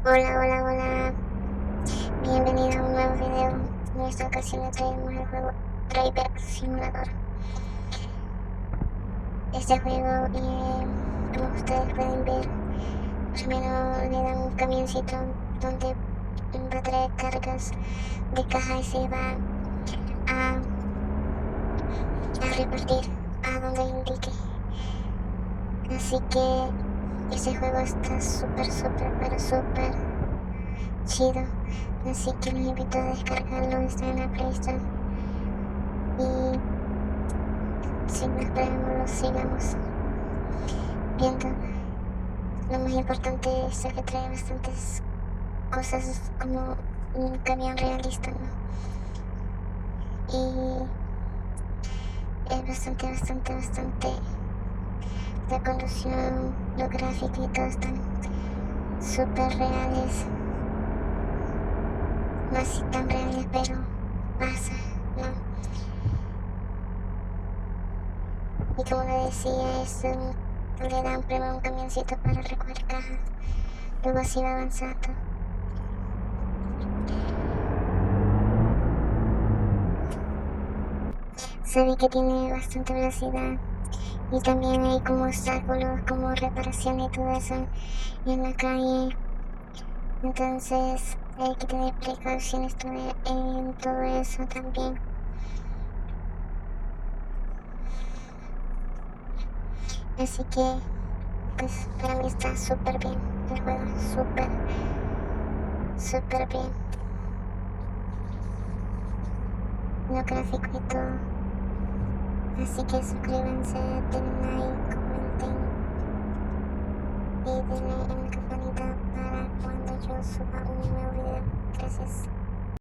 Hola, hola, hola. Bienvenido a un nuevo video. En esta ocasión le traemos el juego Driver Simulator. Este juego, como ustedes pueden ver, primero le dan un camioncito donde va a traer cargas de caja y se va a, a repartir a donde indique. Así que este juego está súper, pero súper chido. Así que los invito a descargarlo, está en la Play Store. Y sin más preámbulos, sigamos viendo. Lo más importante es que trae bastantes cosas como un camión realista, ¿no? Y es bastante. La conducción, lo gráfico y todo están súper reales. No así tan reales, pero pasa, ¿no? Y como le decía, le dan primero un camioncito para recoger cajas. Luego así va avanzando. Se ve que tiene bastante velocidad y también hay como obstáculos, como reparación y todo eso en la calle. Entonces hay que tener precauciones en todo eso también. Así que, pues para mí está súper bien el juego, súper bien. Lo gráfico y todo. Así que suscríbanse, denle like, comenten y denle en la campanita para cuando yo suba un nuevo video. Gracias.